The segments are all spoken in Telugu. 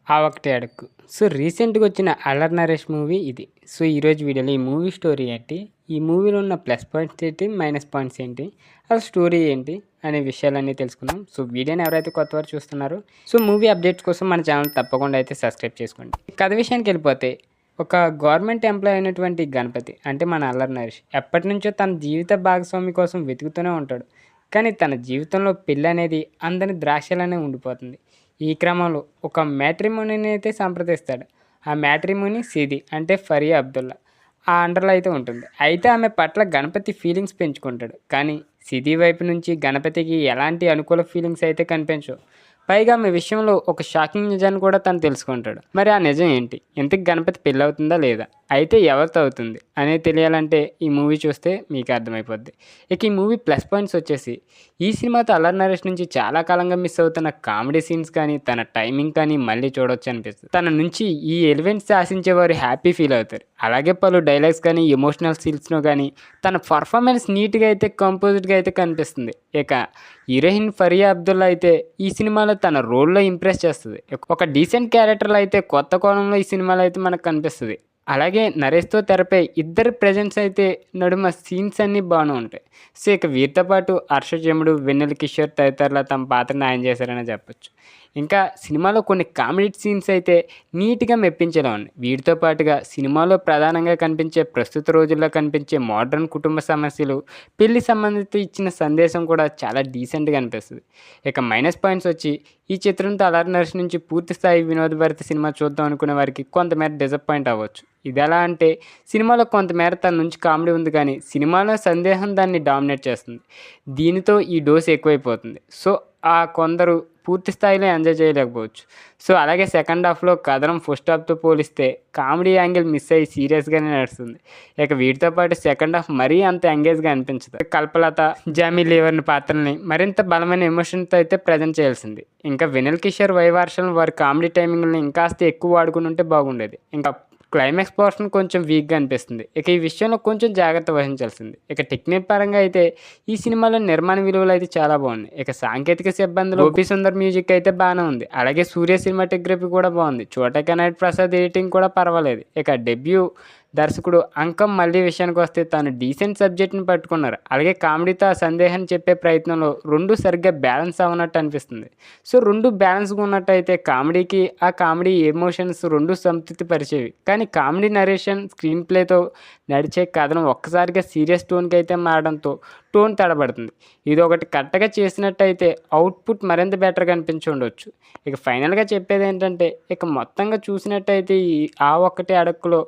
ఆ ఒకటే అడుక్కు. సో, రీసెంట్‌గా వచ్చిన 'అల్లరి నరేష్' మూవీ ఇది. సో, ఈరోజు వీడియోలో ఈ మూవీ స్టోరీ ఏంటి? ఈ మూవీలో ఉన్న ప్లస్ పాయింట్స్ ఏంటి? మైనస్ పాయింట్స్ ఏంటి? అసలు స్టోరీ ఏంటి? అనే విషయాలన్నీ తెలుసుకుందాం. సో, వీడియోని ఎవరైతే కొత్తవారు చూస్తున్నారో మూవీ అప్డేట్స్ కోసం మన ఛానల్ తప్పకుండా అయితే సబ్స్క్రైబ్ చేసుకోండి. కథ విషయానికెళ్ళిపోతే ఒక గవర్నమెంట్ ఎంప్లాయీ అయినటువంటి గణపతి అంటే మన అల్లరి నరేష్ ఎప్పటినుంచో తన జీవిత భాగస్వామి కోసం వెతుకుతూనే ఉంటాడు. కానీ తన జీవితంలో పెళ్ళి అనేది అందరి ద్రాక్షలనే ఉండిపోతుంది. ఈ క్రమంలో ఒక మ్యాట్రిమోనీని అయితే సంప్రదిస్తాడు. ఆ మ్యాట్రిమోనీ సిది అంటే ఫరియా అబ్దుల్లా ఆ అండర్లో అయితే ఉంటుంది. అయితే ఆమె పట్ల గణపతి ఫీలింగ్స్ పెంచుకుంటాడు. కానీ సిది వైపు నుంచి గణపతికి ఎలాంటి అనుకూల ఫీలింగ్స్ అయితే కనిపించవు. పైగా ఆమె విషయంలో ఒక షాకింగ్ నిజాన్ని కూడా తను తెలుసుకుంటాడు. మరి ఆ నిజం ఏంటి? ఇంతకు గణపతి పెళ్ళవుతుందా లేదా? అయితే ఎవరితో అవుతుంది అనేది తెలియాలంటే ఈ మూవీ చూస్తే మీకు అర్థమైపోద్ది. ఇక ఈ మూవీ ప్లస్ పాయింట్స్ వచ్చేసి ఈ సినిమాతో అల్లరి నరేష్ నుంచి చాలా కాలంగా మిస్ అవుతున్న కామెడీ సీన్స్ కానీ తన టైమింగ్ కానీ మళ్ళీ చూడొచ్చు అనిపిస్తుంది. తన నుంచి ఈ ఎలిమెంట్స్ ఆశించేవారు హ్యాపీ ఫీల్ అవుతారు. అలాగే పలు డైలాగ్స్ కానీ ఎమోషనల్ సీన్స్లో కానీ తన పర్ఫార్మెన్స్ నీట్గా అయితే కంపోజ్డ్గా అయితే కనిపిస్తుంది. ఇక హీరోయిన్ ఫరియా అబ్దుల్లా అయితే ఈ సినిమాలో తన రోల్లో ఇంప్రెస్ చేస్తుంది. ఒక డీసెంట్ క్యారెక్టర్లో అయితే కొత్త కోణంలో ఈ సినిమాలో అయితే మనకు కనిపిస్తుంది. అలాగే నరేష్తో తెరపై ఇద్దరు ప్రెజెంట్స్ అయితే నడుమ సీన్స్ అన్నీ బాగానే ఉంటాయి. సో ఇక వీరితో పాటు హర్షజముడు, వెన్నెల కిషోర్ తదితరుల తమ పాత్ర న్యాయం చేశారని చెప్పొచ్చు. ఇంకా సినిమాలో కొన్ని కామెడీ సీన్స్ అయితే నీట్గా మెప్పించేలా ఉన్నాయి. వీటితో పాటుగా సినిమాలో ప్రధానంగా కనిపించే ప్రస్తుత రోజుల్లో కనిపించే మోడ్రన్ కుటుంబ సమస్యలు, పెళ్లి సంబంధిత ఇచ్చిన సందేశం కూడా చాలా డీసెంట్గా అనిపిస్తుంది. ఇక మైనస్ పాయింట్స్ వచ్చి ఈ చిత్రంతో అల్లరి నరేష్ నుంచి పూర్తి స్థాయి వినోదభరిత సినిమా చూద్దాం అనుకునే వారికి కొంతమేర డిసప్పాయింట్ అవ్వచ్చు. ఇది ఎలా అంటే సినిమాలో కొంతమేర తన నుంచి కామెడీ ఉంది కానీ సినిమాలో సందేహం దాన్ని డామినేట్ చేస్తుంది. దీనితో ఈ డోస్ ఎక్కువైపోతుంది. సో ఆ కొందరు పూర్తి స్థాయిలో ఎంజాయ్ చేయలేకపోవచ్చు. సో అలాగే సెకండ్ హాఫ్లో కథనం ఫస్ట్ హాఫ్తో పోలిస్తే కామెడీ యాంగిల్ మిస్ అయ్యి సీరియస్గానే నడుస్తుంది. ఇక వీటితో పాటు సెకండ్ హాఫ్ మరీ అంత ఎంగేజ్గా అనిపించదు. కల్పలత, జామీ లీవర్ని పాత్రల్ని మరింత బలమైన ఎమోషన్తో అయితే ప్రజెంట్ చేయాల్సింది. ఇంకా వెన్నెల కిషోర్, వైవార్షల్ వారి కామెడీ టైమింగ్ని ఇంకాస్త ఎక్కువ వాడుకుని ఉంటే బాగుండేది. ఇంకా క్లైమాక్స్ పోర్షన్ కొంచెం వీక్గా అనిపిస్తుంది. ఇక ఈ విషయంలో కొంచెం జాగ్రత్త వహించాల్సింది. ఇక టెక్నిక్ పరంగా అయితే ఈ సినిమాలో నిర్మాణ విలువలు అయితే చాలా బాగున్నాయి. ఇక సాంకేతిక సిబ్బందిలో గోపి సుందర్ మ్యూజిక్ అయితే బాగానే ఉంది. అలాగే సూర్య సినిమాటోగ్రఫీ కూడా బాగుంది. చోటా కనాడ్ ప్రసాద్ ఎడిటింగ్ కూడా పర్వాలేదు. ఇక డెబ్యూ దర్శకుడు అంకం మళ్ళీ విషయానికి వస్తే తాను డీసెంట్ సబ్జెక్ట్ని పట్టుకున్నారు. అలాగే కామెడీతో ఆ సందేహాన్ని చెప్పే ప్రయత్నంలో రెండు సరిగ్గా బ్యాలెన్స్ అవ్వనట్టు అనిపిస్తుంది. సో రెండు బ్యాలెన్స్గా ఉన్నట్టయితే కామెడీకి ఆ కామెడీ ఎమోషన్స్ రెండు సంతృప్తి పరిచేవి. కానీ కామెడీ నరేషన్, స్క్రీన్ ప్లేతో నడిచే కథను ఒక్కసారిగా సీరియస్ టోన్కి అయితే మారడంతో టోన్ తడబడుతుంది. ఇది ఒకటి కరెక్ట్గా చేసినట్టయితే అవుట్పుట్ మరింత బెటర్గా అనిపించి ఉండవచ్చు. ఇక ఫైనల్గా చెప్పేది ఏంటంటే ఇక మొత్తంగా చూసినట్టయితే ఈ ఆ ఒక్కటే అడక్కులో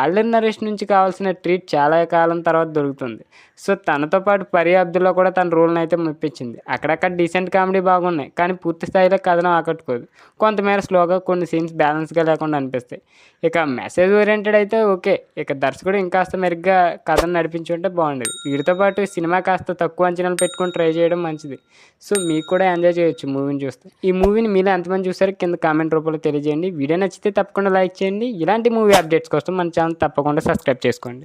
అల్లరి నరేష్ నుంచి కావాల్సిన ట్రీట్ చాలా కాలం తర్వాత దొరుకుతుంది. సో తనతో పాటు ఫరియా అబ్దుల్లా కూడా తన రోల్ని అయితే మెప్పించింది. అక్కడక్కడ డీసెంట్ కామెడీ బాగున్నాయి కానీ పూర్తి స్థాయిలో కథనం ఆకట్టుకోదు. కొంతమేర స్లోగా కొన్ని సీన్స్ బ్యాలెన్స్గా లేకుండా అనిపిస్తాయి. ఇక మెసేజ్ ఓరియంటెడ్ అయితే ఓకే. ఇక దర్శకుడు ఇంకాస్త మెరుగ్గా కథను నడిపించి ఉంటే బాగుండేది. వీటితో పాటు సినిమా కాస్త తక్కువ అంచనాలు పెట్టుకొని ట్రై చేయడం మంచిది. సో మీకు కూడా ఎంజాయ్ చేయొచ్చు మూవీని చూస్తే. ఈ మూవీని మీలో ఎంతమంది చూసారో కింద కామెంట్ రూపంలో తెలియజేయండి. వీడియో నచ్చితే తప్పకుండా లైక్ చేయండి. ఇలాంటి మూవీ అప్డేట్స్ కోసం మన ఛానల్ తప్పకుండా సబ్స్క్రైబ్ చేసుకోండి.